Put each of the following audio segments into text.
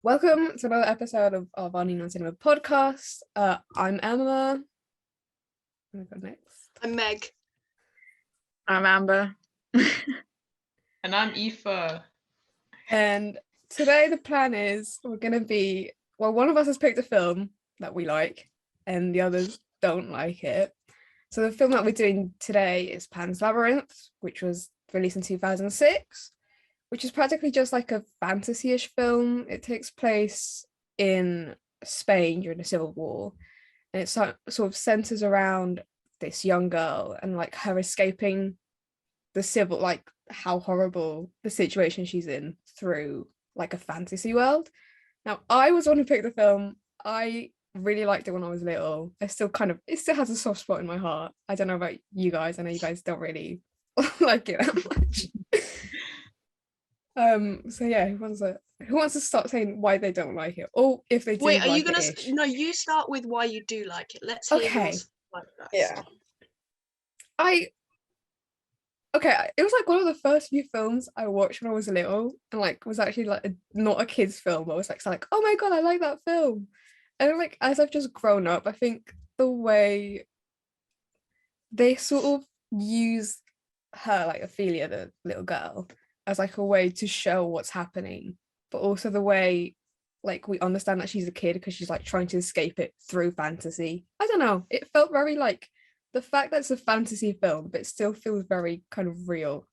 Welcome to another episode of our Varndean Cinema podcast. I'm Emma. I'm go next. I'm Meg. I'm Amber. And I'm Aoife. And today the plan is we're going to be, one of us has picked a film that we like and the others don't like it. So the film that we're doing today is Pan's Labyrinth, which was released in 2006. Which is practically just like a fantasy-ish film. It takes place in Spain during the Civil War, and it sort of centers around this young girl and like her escaping the civil, like how horrible the situation she's in through like a fantasy world. Now, I was one who picked the film. I really liked it when I was little. It still has a soft spot in my heart. I don't know about you guys. I know you guys don't really like it that much. So yeah, who wants to start saying why they don't like it, or if they do? Wait, are like you gonna? it-ish? No, you start with why you do like it. Let's hear Okay. yours like that. Yeah. It was like one of the first few films I watched when I was little, and like was actually like not a kid's film. I was like, oh my god, I like that film. And like as I've just grown up, I think the way they sort of use her, like Ophelia, the little girl, as like a way to show what's happening, but also the way like we understand that she's a kid because she's like trying to escape it through fantasy. I don't know, it felt very like the fact that it's a fantasy film but it still feels very kind of real.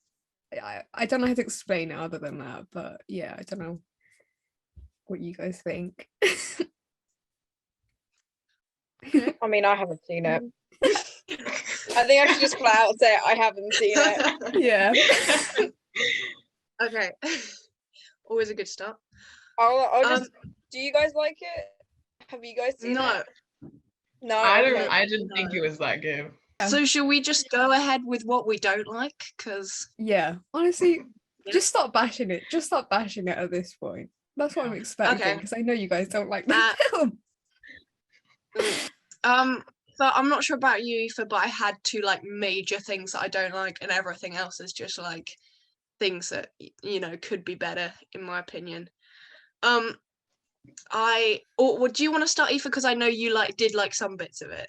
I don't know how to explain it other than that, but yeah, I don't know what you guys think. I mean, I haven't seen it. I think I should just flat out say I haven't seen it. Yeah. Okay. Always a good start. I'll just. Do you guys like it? Have you guys seen No. it? No. I Okay. didn't think it was that good. So should we just go ahead with what we don't like? Because Yeah, honestly, just stop bashing it. Just stop bashing it at this point. That's what I'm expecting, Okay. because I know you guys don't like the film. so I'm not sure about you, Aoife, but I had two like major things that I don't like, and everything else is just like things that could be better in my opinion. Or do you want to start, Aoife? Because I know you did like some bits of it.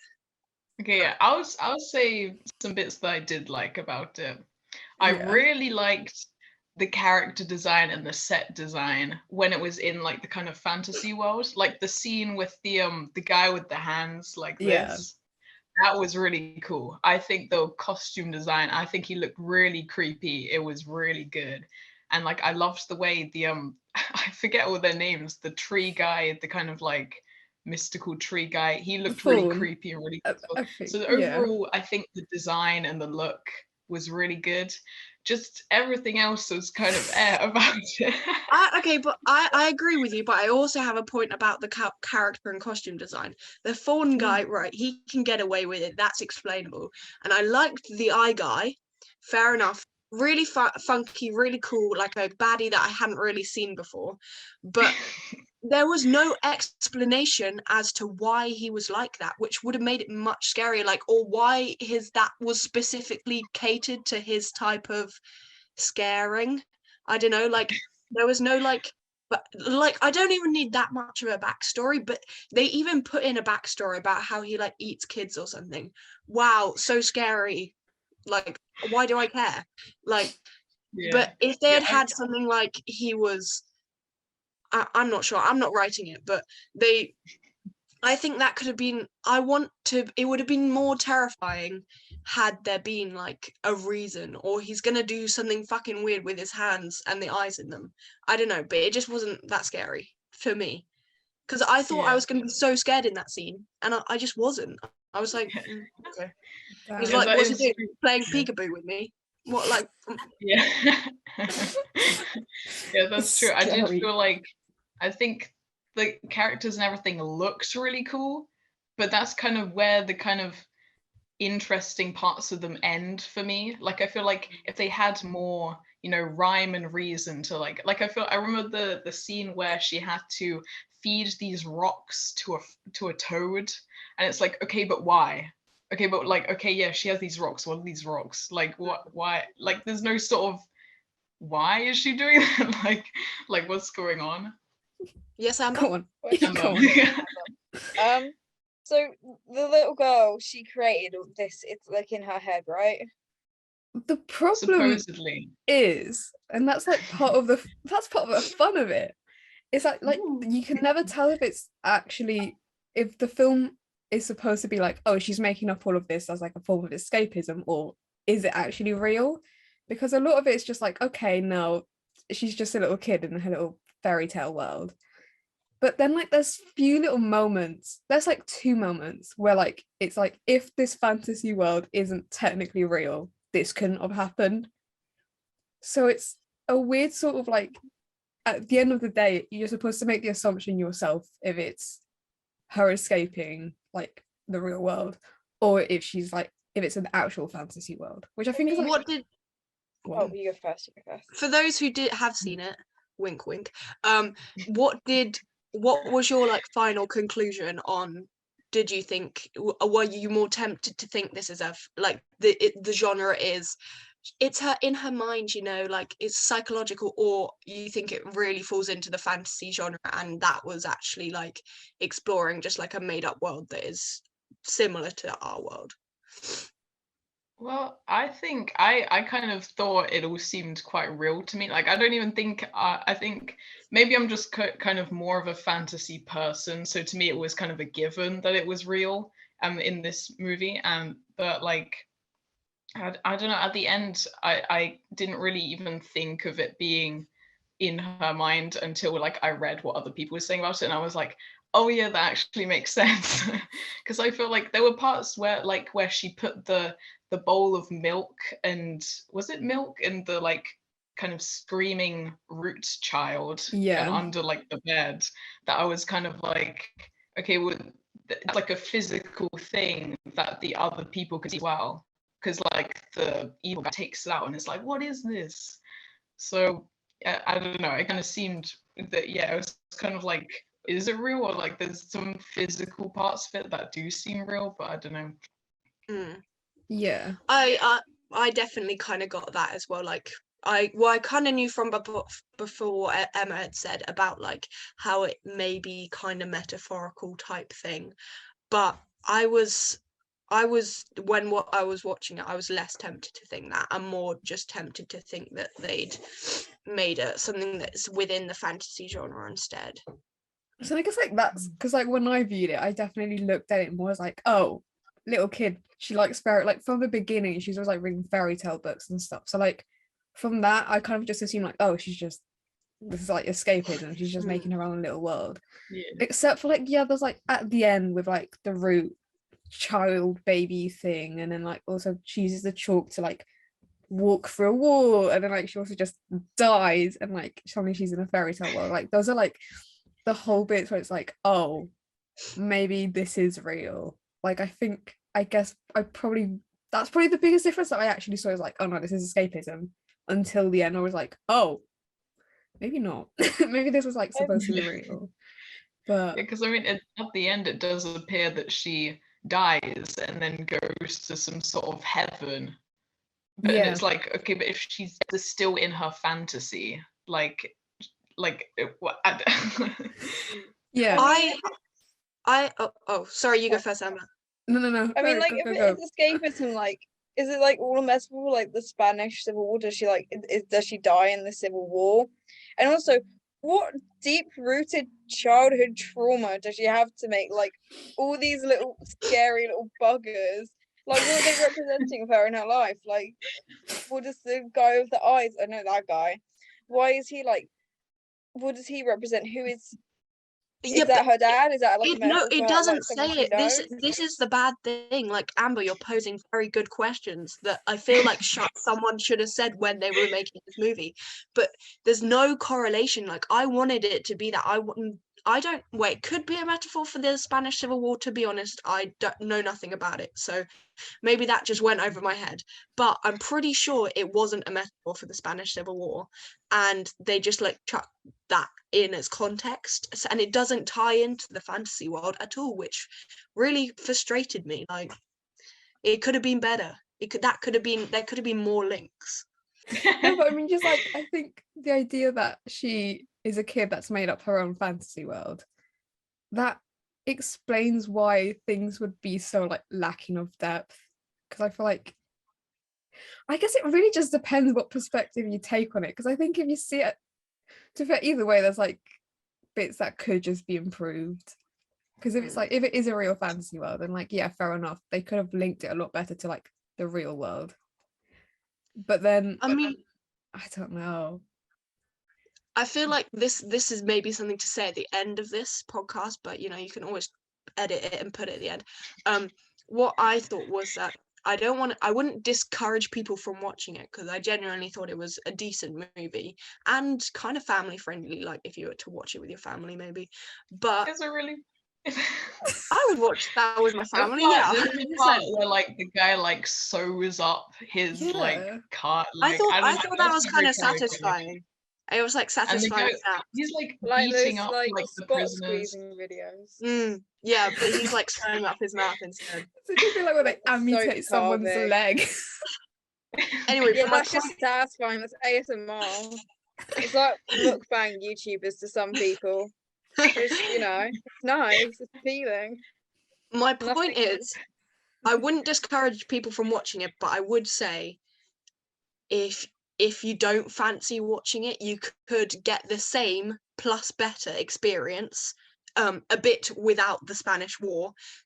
Okay, yeah, I'll say some bits that I did like about it. I really liked the character design and the set design when it was in like the kind of fantasy world, like the scene with the guy with the hands like this. That was really cool. I think the costume design, I think he looked really creepy. It was really good. And like I loved the way the I forget all their names, the tree guy, the kind of like mystical tree guy, he looked really creepy and really cool. So overall, I think the design and the look was really good. Just everything else was kind of about it. I agree with you, but I also have a point about the character and costume design. The fawn guy, right, he can get away with it, that's explainable. And I liked the eye guy, fair enough, really funky, really cool, like a baddie that I hadn't really seen before. But there was no explanation as to why he was like that, which would have made it much scarier, like, or why that was specifically catered to his type of scaring. I don't know, like there was no but like I don't even need that much of a backstory, but they even put in a backstory about how he like eats kids or something. Wow, so scary. Like, why do I care? Like, but if they had something like he was, I'm not sure, I'm not writing it, but I think that could have been, it would have been more terrifying had there been like a reason, or he's gonna do something fucking weird with his hands and the eyes in them. I don't know, but it just wasn't that scary for me. Because I thought I was gonna be so scared in that scene, and I just wasn't. I was like, okay. It was like, what's he doing? Playing peekaboo with me? What, like? Yeah. Yeah, that's true. I did feel like, I think the characters and everything looks really cool, but that's kind of where the kind of interesting parts of them end for me. Like I feel like if they had more, rhyme and reason to like I remember the scene where she had to feed these rocks to a toad, and it's like, okay, but why? Okay, but like, okay, yeah, she has these rocks. What are these rocks? Like, what? Why? Like, there's no sort of why is she doing that? like what's going on? Yes, Amber. Go on. Question. Go on. So the little girl she created this, it's like in her head, right? The problem Supposedly. is, and that's like part of the fun of it. It's like you can never tell if it's actually, if the film is supposed to be like, oh, she's making up all of this as like a form of escapism, or is it actually real? Because a lot of it's just like, okay, no, she's just a little kid in her little fairy tale world. But then like there's few little moments, there's like 2 moments where like it's like, if this fantasy world isn't technically real, this couldn't have happened. So it's a weird sort of like, at the end of the day, you're supposed to make the assumption yourself if it's her escaping like the real world, or if she's like, if it's an actual fantasy world, which I think is like, Oh, you go first. For those who have seen it, wink wink, what was your like final conclusion on, did you think, were you more tempted to think this is like the genre is, it's her in her mind, you know, like it's psychological, or you think it really falls into the fantasy genre and that was actually like exploring just like a made up world that is similar to our world? Well, I think I kind of thought it all seemed quite real to me. Like, I don't even think, I think maybe I'm just kind of more of a fantasy person. So to me, it was kind of a given that it was real in this movie. But like, I don't know, at the end, I didn't really even think of it being in her mind until like I read what other people were saying about it. And I was like, oh yeah, that actually makes sense. Because I feel like there were parts where she put the bowl of milk, and was it milk, and the like kind of screaming root child under like the bed, that I was kind of like, okay, well, that's like a physical thing that the other people could see as well, because like the evil guy takes it out and it's like, what is this? So I don't know, it kind of seemed that, yeah, it was kind of like, is it real, or like there's some physical parts of it that do seem real, but I don't know. Yeah, I definitely kind of got that as well. Like I kind of knew from before what Emma had said about like how it may be kind of metaphorical type thing, but I was when I was watching it, I was less tempted to think that. I'm more just tempted to think that they'd made it something that's within the fantasy genre instead. so I guess like that's because like when I viewed it, I definitely looked at it more as like, oh, little kid, she likes fairy, like from the beginning she's always like reading fairy tale books and stuff, so like from that I kind of just assumed like, oh, she's just, this is like escapism, she's just making her own little world. Except for like, yeah, there's like at the end with like the root child baby thing, and then like also she uses the chalk to like walk through a wall, and then like she also just dies, and like suddenly she's in a fairy tale world. Like those are like the whole bits where it's like, oh, maybe this is real. Like I guess that's probably the biggest difference that I actually saw, is like, oh no, this is escapism, until the end I was like, oh, maybe not. Maybe this was like supposed to be real. But because I mean, at the end it does appear that she dies and then goes to some sort of heaven, but and it's like, okay, but if she's still in her fantasy, like what? Yeah, I sorry, you go first, Emma. No. I mean, like, if it is escapism, like, is it like all metaphor, like the Spanish Civil War? Does she like, does she die in the Civil War? And also, what deep-rooted childhood trauma does she have to make like all these little scary little buggers? Like, what are they representing of her in her life? Like, what does the guy with the eyes? I know that guy. Why is he like? What does he represent? Who is? Is that her dad? Is that like no? It doesn't like, say it. This is the bad thing. Like, Amber, you're posing very good questions that I feel like someone should have said when they were making this movie. But there's no correlation. Like, I wanted it to be that. It could be a metaphor for the Spanish Civil War. To be honest, I don't know nothing about it, so maybe that just went over my head. But I'm pretty sure it wasn't a metaphor for the Spanish Civil War, and they just like chucked that in as context, and it doesn't tie into the fantasy world at all, which really frustrated me. Like, it could have been better. There could have been more links. No, but I mean, just like, I think the idea that she is a kid that's made up her own fantasy world, that explains why things would be so like lacking of depth. Because I feel like, I guess it really just depends what perspective you take on it. Because I think if you see it, to fit either way, there's like bits that could just be improved. Because if it's like, if it is a real fantasy world, then like, yeah, fair enough. They could have linked it a lot better to like the real world. But then, I mean, I don't know. I feel like this is maybe something to say at the end of this podcast, but you know, you can always edit it and put it at the end. What I thought was that I wouldn't discourage people from watching it, because I genuinely thought it was a decent movie and kind of family friendly, like if you were to watch it with your family maybe. But Is it really? I would watch that with my family. Yeah, This is the part where like the guy like sews up his like Yeah. cart. I Like, thought don't know, that that's was very kind of character. satisfying. It was like And the satisfying. guy, he's like Like beating those up like like the spot prisoners. squeezing videos. Yeah, but he's like sewing up his mouth instead. So do you feel like when they Soap amputate someone's carving. leg? Anyway, Yeah, for my that's just satisfying. That's ASMR. It's like mukbang YouTubers to some people. It's, you know, it's nice. It's appealing. my Nothing- point is, I wouldn't discourage people from watching it, but I would say if you don't fancy watching it, you could get the same plus better experience, a bit without the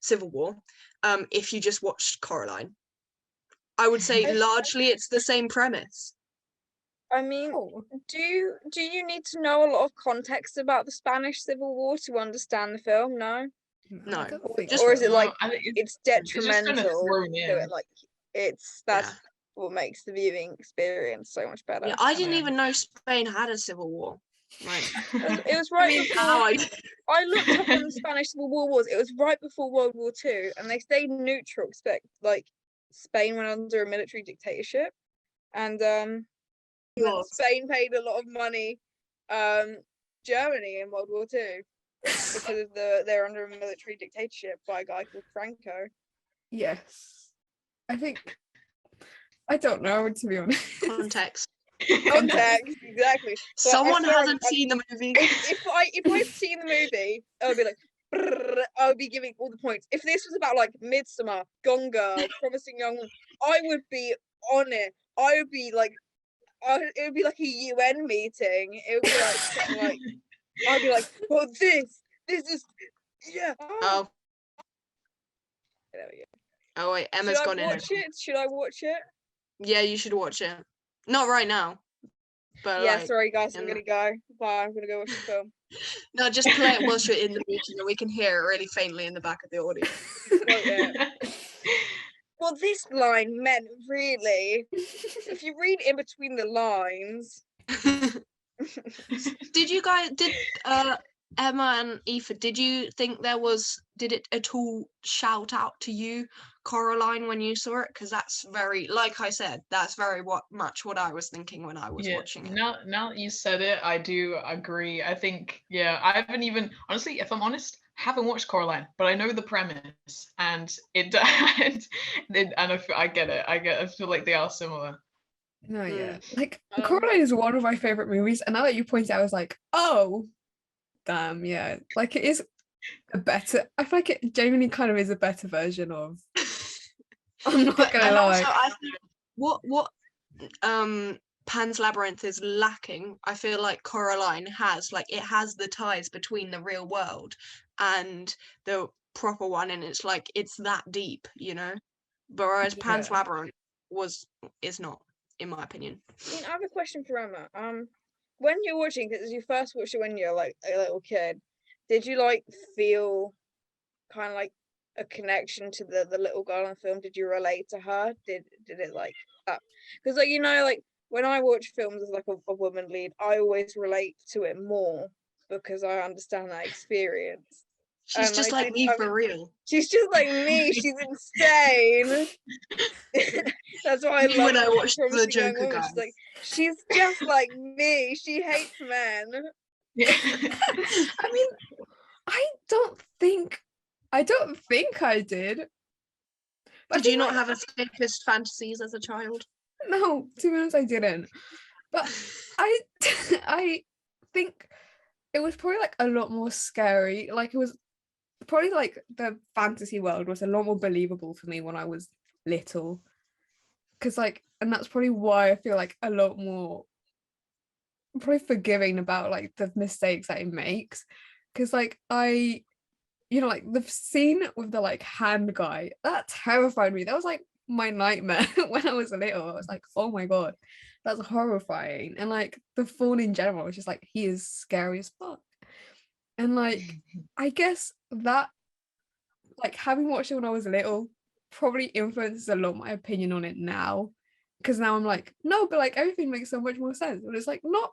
Civil War, if you just watched Coraline. I would say largely it's the same premise. I mean, Oh, do you need to know a lot of context about the Spanish Civil War to understand the film? No, No, I don't think just- or is it No, like I think it's just kind of detrimental thrown to in. it? Like that's Yeah. what makes the viewing experience so much better. Yeah, I didn't Yeah. even know Spain had a civil war. Like, It was right mean, before. now I looked up when the Spanish Civil War was. It was right before World War II, and they stayed neutral. Like Spain went under a military dictatorship, and God. Spain paid a lot of money, Germany in World War II because of they're under a military dictatorship by a guy called Franco. yes. I think, I don't know, to be honest. context. Context, exactly. But I Someone swear hasn't seen the movie. if I've seen the movie, I would be like, brrr, I would be giving all the points. If this was about like Midsummer, Gone Girl, Promising Young Woman, I would be on it. I would be like, it would be like a UN meeting. It would be like something like, I'd be like, well, this is, yeah. Oh, There we go. oh wait, Emma's Should I gone in. watch it? Should I watch it? Yeah, you should watch it. Not right now, but Yeah, like, sorry guys, I'm in gonna go. Bye, I'm gonna go watch the film. no, just play it whilst you're in the meeting, and we can hear it really faintly in the back of the audio. Well, this line meant really, if you read in between the lines. Did Emma and Aoife, did you think did it at all shout out to you, Coraline, when you saw it? Because that's very, like I said, that's very much what I was thinking when I was watching it. Now that you said it, I do agree. I think, yeah, I haven't even, honestly, if I'm honest, haven't watched Coraline, but I know the premise, and it and I get it. I feel like they are similar. No, yeah. Like, Um, Coraline is one of my favorite movies, and now that you point out, I was like, oh, damn, yeah. Like, it is a better, I feel like it genuinely kind of is a better version of, I'm not gonna And lie. also, I think what Pan's Labyrinth is lacking, I feel like Coraline has. Like, it has the ties between the real world and the proper one, and it's like it's that deep, you know. Whereas Pan's Yeah. Labyrinth is not, in my opinion. I mean, I have a question for Emma. When you're watching, because you first watched it when you're like a little kid, did you like feel kind of like a connection to the little girl in the film? Did you relate to her? Did it like that? Because like, you know, like when I watch films as like a woman lead, I always relate to it more because I understand that experience. She's And just I like did- me for real. She's just like me. She's insane. That's why I Me love when I watched The Promising Young Joker, Woman. guys. She's like, she's just like me. She hates men. Yeah. I mean, I don't think I did. But I Did you think, not like, have escapist fantasies as a child? no, to be honest, I didn't. But I think it was probably like a lot more scary. Like it was probably like the fantasy world was a lot more believable for me when I was little. Because like, and that's probably why I feel like a lot more probably forgiving about like the mistakes that it makes. Because like like the scene with the like hand guy, that terrified me. That was like my nightmare when I was little. I was like, oh my god, that's horrifying. And like the fawn in general was just like, he is scary as fuck. And like I guess that like having watched it when I was little probably influences a lot my opinion on it now, because now I'm like, no, but like everything makes so much more sense. But it's like, not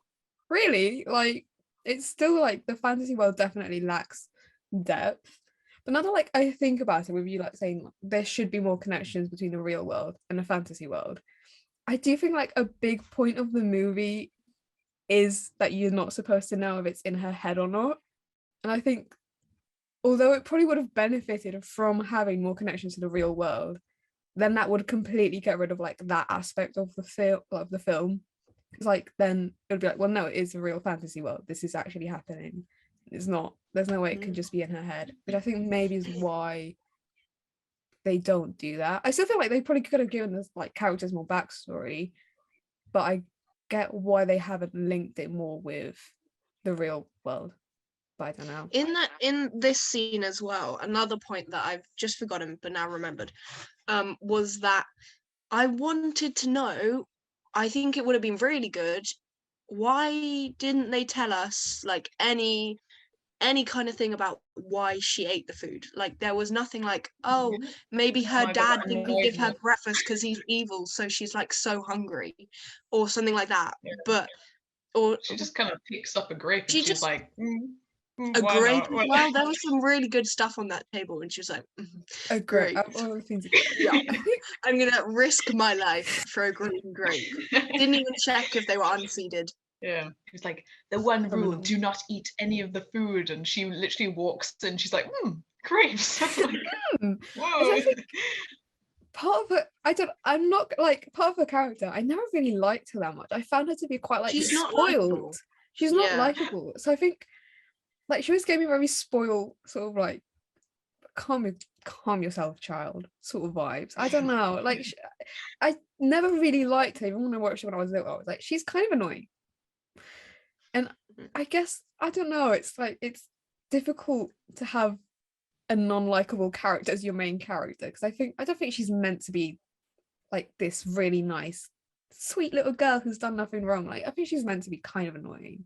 really. Like it's still like the fantasy world definitely lacks depth. But now that like I think about it, with you like saying like, there should be more connections between the real world and the fantasy world, I do think like a big point of the movie is that you're not supposed to know if it's in her head or not. And I think although it probably would have benefited from having more connections to the real world, then that would completely get rid of like that aspect of the film. It's like then it would be like, well, no, it is a real fantasy world. This is actually happening. It's not. There's no way it can just be in her head, which I think maybe is why they don't do that. I still feel like they probably could have given this like characters more backstory, but I get why they haven't linked it more with the real world. But I don't know. In this scene as well, another point that I've just forgotten but now remembered, was that I wanted to know, I think it would have been really good, why didn't they tell us like any kind of thing about why she ate the food? Like there was nothing like, oh, maybe her my God, dad that didn't annoyed give her me. breakfast because he's evil, so she's like so hungry, or something like that. Yeah. But or She just kind of picks up a grape and she she's just like, a why grape not? as well. There was some really good stuff on that table, and she was like, A great. all the things. Yeah, I'm gonna risk my life for a green grape. Didn't even check if they were unseeded. Yeah, she's like, the one rule: Criminal. do not eat any of the food. And she literally walks in. She's like, grapes. I'm like, Hmm. whoa. I think part of it, I'm not like part of her character. I never really liked her that much. I found her to be quite like She's not spoiled. likable. She's not Yeah. likable. So I think like she was giving me very spoiled, sort of like calm yourself, child, sort of vibes. I don't know. Like I never really liked her. Even when I watched her when I was little, I was like, she's kind of annoying. And I guess I don't know. It's like it's difficult to have a non-likable character as your main character, because I don't think she's meant to be like this really nice, sweet little girl who's done nothing wrong. Like I think she's meant to be kind of annoying,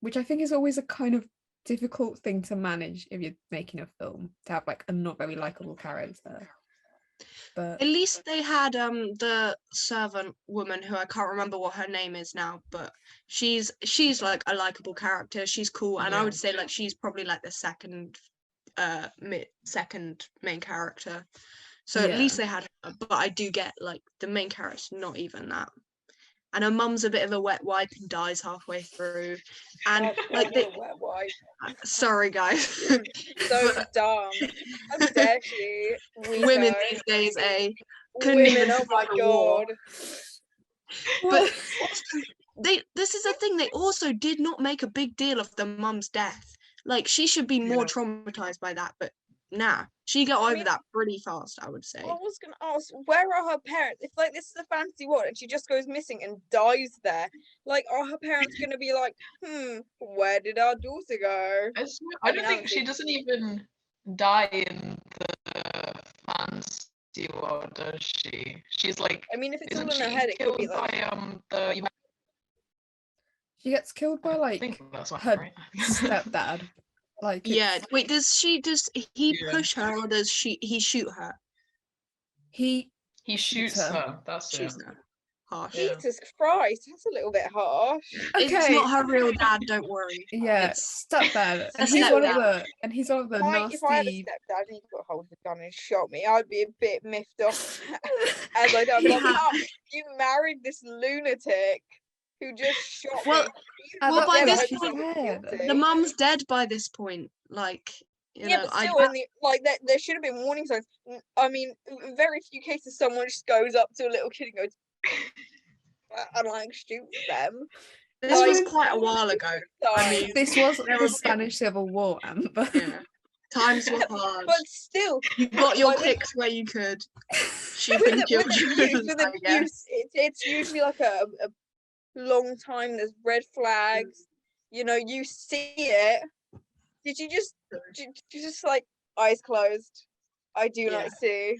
which I think is always a kind of difficult thing to manage if you're making a film, to have like a not very likable character. But At least they had the servant woman, who I can't remember what her name is now, but she's like a likable character. She's cool, and I would say like she's probably like the second main character. So at least they had her, but I do get like the main character's not even that. And her mum's a bit of a wet wipe and dies halfway through. And like they, wet wipe. sorry guys. So dumb. How dare she? Women these days, couldn't Women, even oh my survive a war. god. But also, this is the thing, they also did not make a big deal of the mum's death. Like she should be more traumatized by that, but nah, she got over that pretty fast, I would say. I was gonna ask, where are her parents? If like this is a fantasy world and she just goes missing and dies there, like are her parents gonna be like, where did our daughter go? I don't think she doesn't even die in the fantasy world, does she? She's like, I mean, if it's all isn't in her she head, it could be killed like by she gets killed by I like think that's her right. stepdad. Like yeah, wait, does he push her, or does he shoot her? he shoots her. That's it. Shoots her. Harsh. Yeah. Jesus Christ, that's a little bit harsh. It's Okay. not her real dad, don't worry. Yeah, It's stepdad, and a he's one of stepdad. the If I had a nasty. stepdad and he got hold of a gun and shot me, I'd be a bit miffed off. As I don't like, Yeah. you married this lunatic who just shot Well, me. well, by this She's point, guilty. the mum's dead by this point. Like, you know, but still, there should have been warning signs. I mean, in very few cases, someone just goes up to a little kid and goes, and like shoots them. This I was mean, quite a while ago. I mean, this was there the were Spanish Civil War, Amber. yeah, times were hard. But still, You got your like, kicks where you could. with Shooting the children, abuse, I guess. it's usually like a long time. There's red flags. You know, you see it. Did you just like eyes closed? I do Yeah. not see.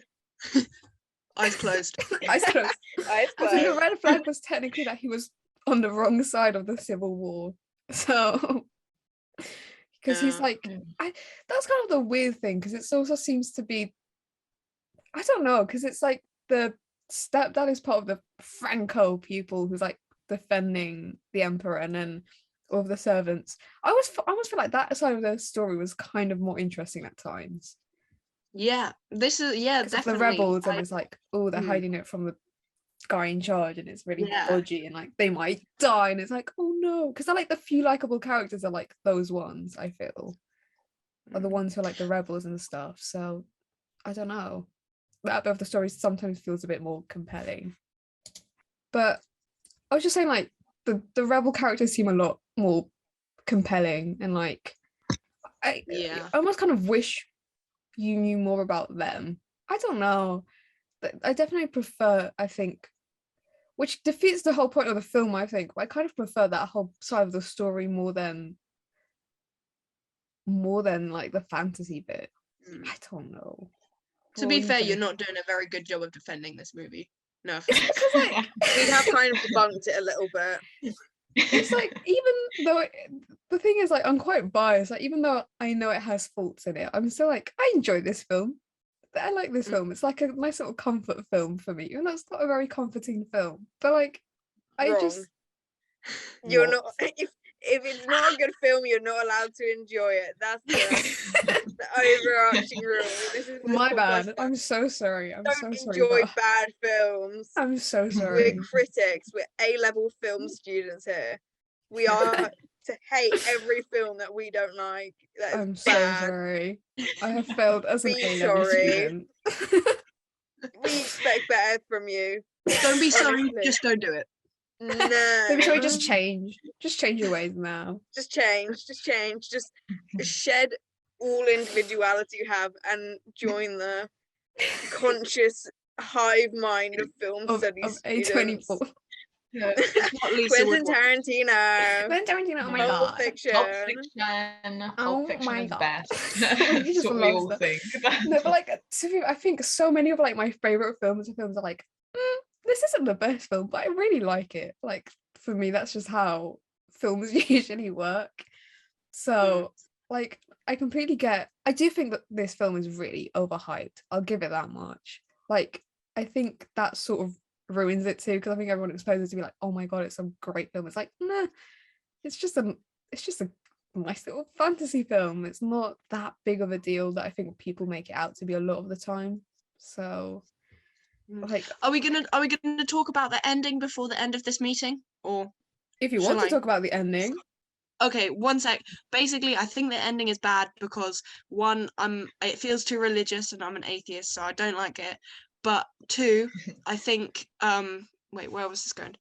Eyes closed. Eyes closed. Eyes I think the closed. red flag was technically that he was on the wrong side of the Civil War. So, because he's Yeah. like, that's kind of the weird thing, because it also seems to be, I don't know, because it's like the stepdad is part of the Franco people who's like defending the emperor, and then all of the servants. I almost feel like that side of the story was kind of more interesting at times. Yeah, this is Because of the definitely. rebels, and it's like, oh, they're Mm. hiding it from the guy in charge, and it's really Yeah. dodgy, and like they might die, and it's like, oh no, because I like the few likable characters are like those ones. I feel are the ones who are like the rebels and stuff. So I don't know. That bit of the story sometimes feels a bit more compelling. But I was just saying, like the rebel characters seem a lot more compelling, and like I almost kind of wish you knew more about them. I don't know. I definitely prefer, I think, which defeats the whole point of the film, I think. I kind of prefer that whole side of the story more than like the fantasy bit. I don't know. To What be do you fair, think? you're not doing a very good job of defending this movie. No offense. Because like We have kind of debunked it a little bit. it's like, even though the thing is, like, I'm quite biased, like even though I know it has faults in it, I'm still like, I enjoy this film. I like this film. It's like a nice little comfort film for me, even though it's not a very comforting film, but like I Wrong. just You're What? not. If it's not a good film, you're not allowed to enjoy it. That's the overarching rule. This is My podcast bad. about I'm so sorry. I'm so don't sorry. enjoy But bad films. I'm so We're sorry. critics. We're A-level film students here. We are to hate every film that we don't like. That is I'm so bad. sorry. I have failed as an Be A-level sorry. student. We expect better from you. Don't be sorry, Honestly. just don't do it. No. Maybe shall we just change? Just change your ways now. Just change. Just shed all individuality you have and join the conscious hive mind of film Of studies A24. students. What Lisa would Quentin watch. Tarantino. Quentin Tarantino, oh my Pulp god. Fiction. Pulp Fiction. Oh Pulp Fiction my is God. best. He That's just what we loves all that. think. No, but like, I think so many of like my favorite films are like, this isn't the best film, but I really like it. Like, for me, that's just how films usually work. So like, I completely get, I do think that this film is really overhyped. I'll give it that much. Like, I think that sort of ruins it too, because I think everyone exposes it to be like, oh my god, it's a great film. It's like, nah, it's just a nice little fantasy film. It's not that big of a deal that I think people make it out to be a lot of the time. So like, Are we gonna talk about the ending before the end of this meeting? Or if you shall want to I? talk about the ending, Okay, one sec. Basically, I think the ending is bad because one, it feels too religious and I'm an atheist, so I don't like it. But two, I think wait, where was this going?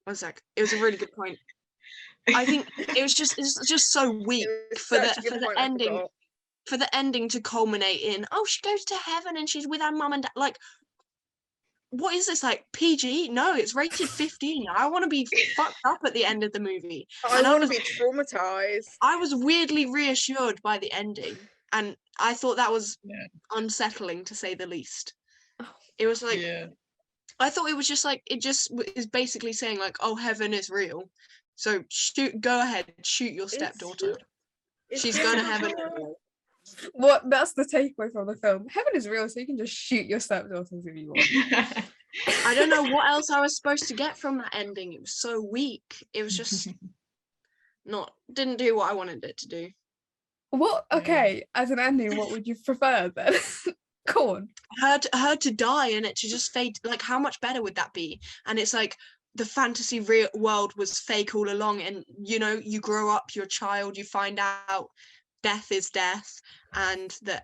One sec. It was a really good point. I think it's just so weak for the ending. For the ending to culminate in, oh, she goes to heaven and she's with her mum and dad. Like, what is this, like PG? No, it's rated 15. I want to be fucked up at the end of the movie. I want to be traumatized. I was weirdly reassured by the ending, and I thought that was unsettling to say the least. It was like, I thought it was just like, it just is basically saying like, oh, heaven is real. So go ahead, shoot your stepdaughter. She's going to heaven. that's the takeaway from the film. Heaven is real, so you can just shoot your stepdaughters if you want. I don't know what else I was supposed to get from that ending. It was so weak. It was just didn't do what I wanted it to do. What? Okay, as an ending, what would you prefer then? Go on. Her to die and it to just fade. Like, how much better would that be? And it's like the fantasy real world was fake all along, and you grow up, your child, you find out death is death, and that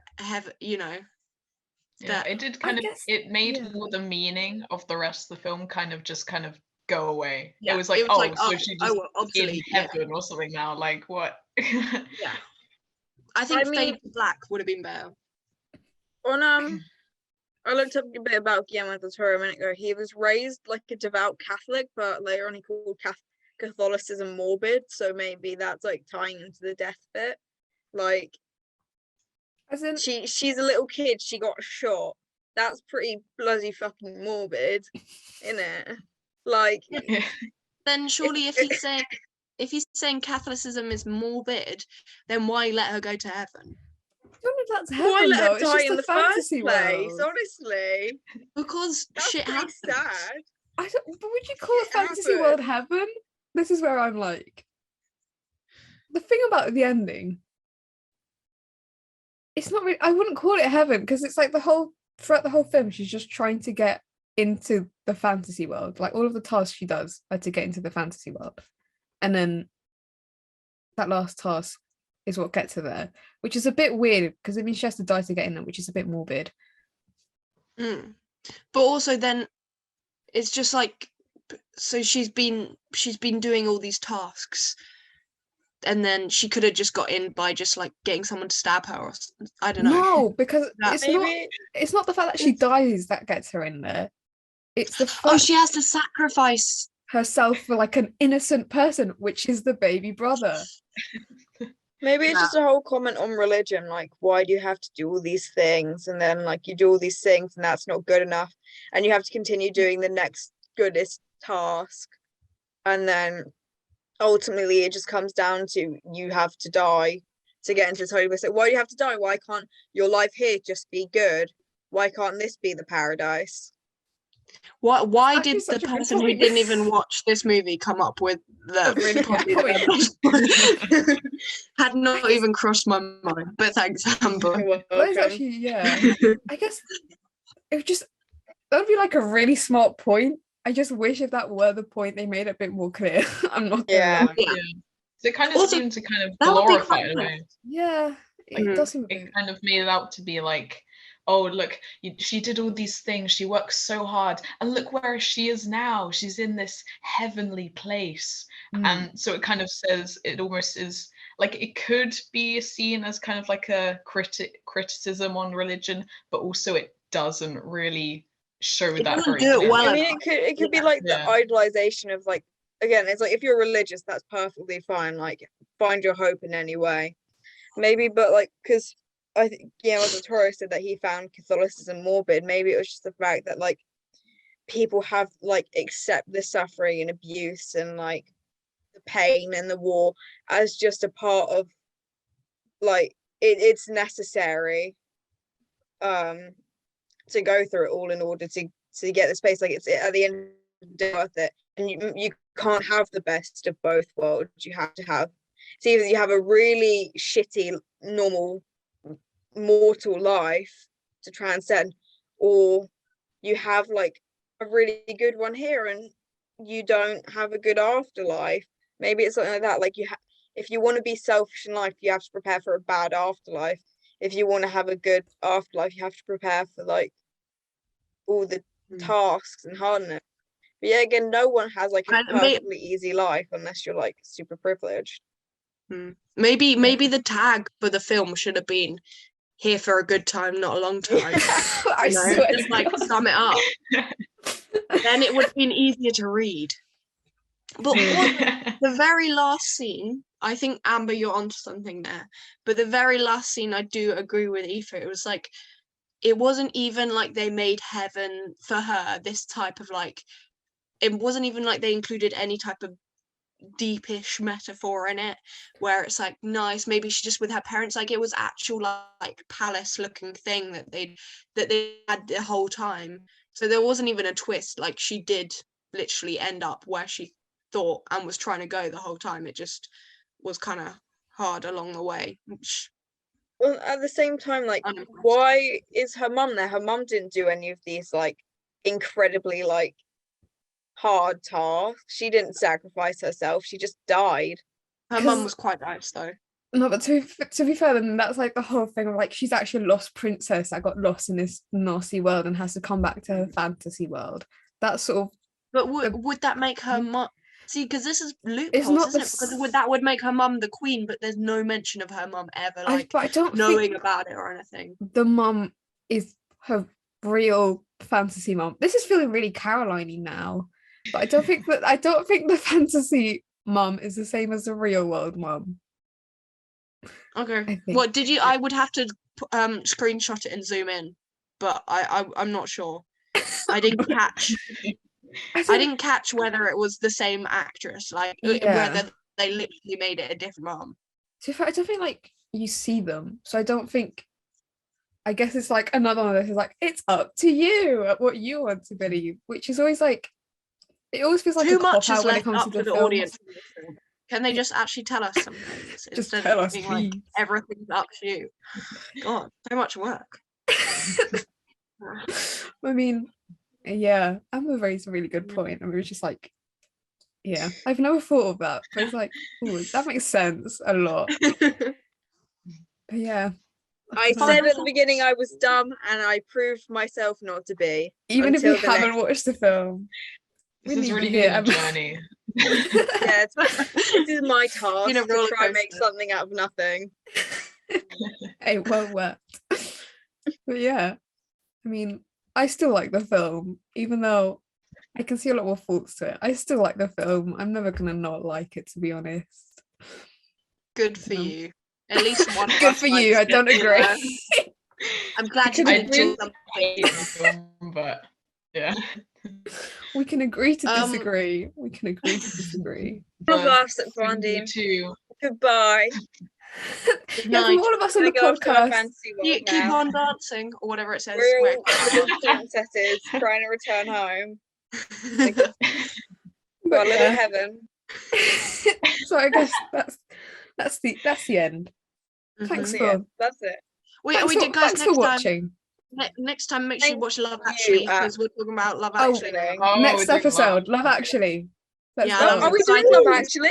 it did kind of, it made more the meaning of the rest of the film kind of go away. Yeah, It was like, it was like, so oh, she's oh, just well, in obsolete. Yeah. heaven or something now. Like what? Yeah. I think I mean- Fade to Black would have been better. On I looked up a bit about Guillermo del Toro a minute ago. He was raised like a devout Catholic, but later on he called Catholicism morbid. So maybe that's like tying into the death bit. Like As in, she's a little kid. She got shot. That's pretty bloody fucking morbid, isn't it? Like, Then surely if he's saying Catholicism is morbid, then why let her go to heaven? I don't know if that's why heaven let though. her It's die just in a the first fantasy place? world. Honestly, Because that's shit pretty happens. sad. I don't. But would you call a Shit fantasy happened. world heaven? This is where I'm like, the thing about the ending. It's not really. I wouldn't call it heaven because it's like throughout the whole film, she's just trying to get into the fantasy world. Like all of the tasks she does are to get into the fantasy world, and then that last task is what gets her there, which is a bit weird because it means she has to die to get in there, which is a bit morbid. Mm. But also then it's just like, so she's been doing all these tasks, and then she could have just got in by just like getting someone to stab her, or I don't know. No, because That- it's not the fact that she dies that gets her in there. It's the fact she has to sacrifice herself for like an innocent person, which is the baby brother. Maybe it's just a whole comment on religion, like why do you have to do all these things, and then like you do all these things and that's not good enough, and you have to continue doing the next goodest task, and then ultimately it just comes down to you have to die to get into this holy place. Like, why do you have to die? Why can't your life here just be good? Why can't this be the paradise? why Actually did the such a good person who point. didn't even watch this movie come up with A really good the had not even crossed my mind, but thanks, Amber. That is actually, yeah. I guess it would just that would be like a really smart point. I just wish if that were the point they made it a bit more clear. I'm not gonna Yeah. lie. Yeah. So it kind of Also, seemed to kind of that would be glorify quite it in a way. Yeah, it Mhm. does seem a It bit. kind of made it out to be like, oh look, she did all these things, she worked so hard, and look where she is now, she's in this heavenly place. And so it kind of says, it almost is like, it could be seen as kind of like a criticism on religion, but also it doesn't really show It that doesn't very do it clearly. well I mean, enough. it could be Yeah. like Yeah. the idolization of like, again, it's like if you're religious, that's perfectly fine. Like, find your hope in any way. Maybe, but like, because I think Guillermo del Toro said that he found Catholicism morbid. Maybe it was just the fact that like people have like accept the suffering and abuse and like the pain and the war as just a part of like it's necessary to go through it all in order to get the space. Like it's at the end of the day worth it, and you can't have the best of both worlds. You have to have, it's either you have a really shitty normal mortal life to transcend, or you have like a really good one here and you don't have a good afterlife. Maybe it's something like that. Like if you want to be selfish in life, you have to prepare for a bad afterlife. If you want to have a good afterlife, you have to prepare for like all the tasks and hardness. But yeah, again, no one has like a perfectly easy life unless you're like super privileged. Maybe the tag for the film should have been "Here for a good time, not a long time." I swear Just to like God. sum it up. Then it would have been easier to read. But the very last scene, I think, Amber, you're onto something there. But the very last scene, I do agree with Aoife. It was like, it wasn't even like they made heaven for her, this type of like, it wasn't even like they included any type of deepish metaphor in it, where it's like nice, maybe she's just with her parents. Like it was actual like palace looking thing that they had the whole time. So there wasn't even a twist. Like she did literally end up where she thought and was trying to go the whole time. It just was kind of hard along the way, which Well, at the same time, like, unimpressed. why is her mum there? Her mum didn't do any of these like incredibly like hard tasks. She didn't sacrifice herself. She just died. Her mum was quite nice though. No, but to be fair, then that's like the whole thing of like she's actually a lost princess that got lost in this nasty world and has to come back to her fantasy world. That's sort of But would that make her mum? See, because this is loopholes, not isn't it? Because that would make her mum the queen, but there's no mention of her mum ever, like, but I don't knowing think about it or anything. the mum is her real fantasy mum. This is feeling really Caroline-y now, but I don't think the fantasy mum is the same as the real world mum. Okay. What did you? I would have to screenshot it and zoom in, but I'm not sure. I didn't catch. I didn't catch whether it was the same actress, like whether they literally made it a different mom. So I don't think like you see them, so I don't think. I guess it's like another one of those. Is like it's up to you at what you want to believe, which is always like it always feels like too a cop much out is when it left comes up to the for the films. audience. Can they just actually tell us some things Just instead tell of us, being like please. everything's up to you? God, so much work. I mean, yeah, Amber raised a really good point, and we were just like, yeah, I've never thought of that, but it's like, ooh, that makes sense a lot. But yeah, I said at the beginning I was dumb, and I proved myself not to be. Even if you haven't watched the film, this is really been a journey. Yeah, this is my task to try and make something out of nothing. Hey, well worked. But yeah, I mean, I still like the film, even though I can see a lot more faults to it. I still like the film. I'm never gonna not like it, to be honest. Good for you. At least one. Good for you. I don't agree. I'm glad you didn't do something. But yeah. We can agree to disagree. We can agree to disagree. All of us at Varndean. Goodbye. Yeah, from all of us on the podcast. Keep on dancing, or whatever it says. We're all princesses trying to return home. Got a little heaven. So I guess that's the end. Thanks for that's it. Thanks for watching. Next time, make sure you watch Love Actually, because we're talking about Love Actually. Next episode, Love Actually. Are we doing Love Actually?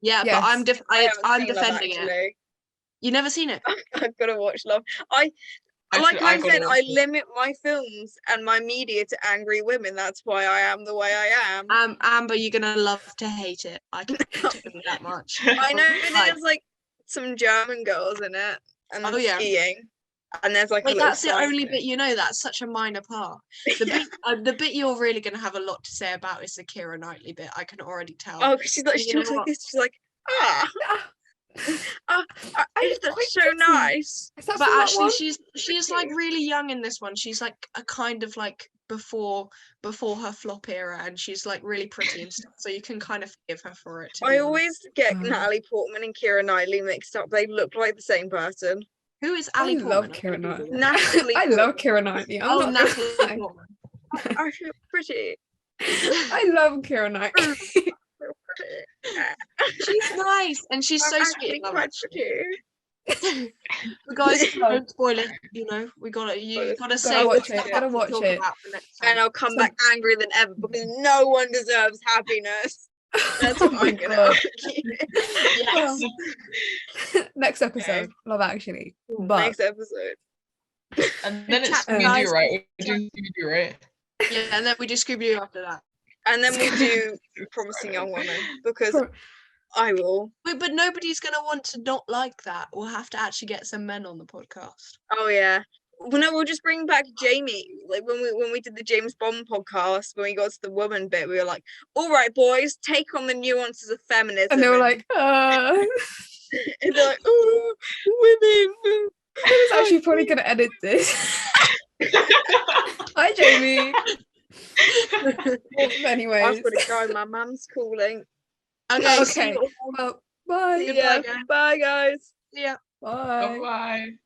Yeah, yes. But I'm defending it. You never seen it? I've got to watch Love. I limit my films and my media to angry women. That's why I am the way I am. Amber, you're gonna love to hate it. I can hate it that much. I know there's like some German girls in it, and skiing. And there's like that's the only bit you know. That's such a minor part. The bit you're really gonna have a lot to say about is the Keira Knightley bit. I can already tell. Oh, because she looks like this. She's like, that's so nice. But actually, she's like really young in this one. She's like a kind of like before her flop era, and she's like really pretty and stuff. So you can kind of forgive her for it. I always get Natalie Portman and Keira Knightley mixed up. They look like the same person. Who is Ali Portman? I love Keira Knightley. Natalie. I love Keira Knightley. Natalie Portman. I feel pretty. I love Keira Knightley. She's nice and she's so sweet. Guys, don't spoil it. You know, you gotta say watch it. Gotta watch it. And I'll come back angrier than ever because no one deserves happiness. That's what I'm gonna argue. Yes. Next episode, Love Actually. But next episode. And then it's Scooby-Doo, right? We do Scooby-Doo, right? Yeah, and then we do Scooby-Doo after that. And then we do Promising Young Woman, because I will. Wait, but nobody's going to want to not like that. We'll have to actually get some men on the podcast. Oh, yeah. Well, no, we'll just bring back Jamie. Like when we did the James Bond podcast, when we got to the woman bit, we were like, all right, boys, take on the nuances of feminism. And they were like, and they're like, oh, women. I was actually probably going to edit this. Hi, Jamie. Anyways, I've got to go. My mum's calling. Okay. Well, bye. Bye, guys. Yeah. Bye. Bye.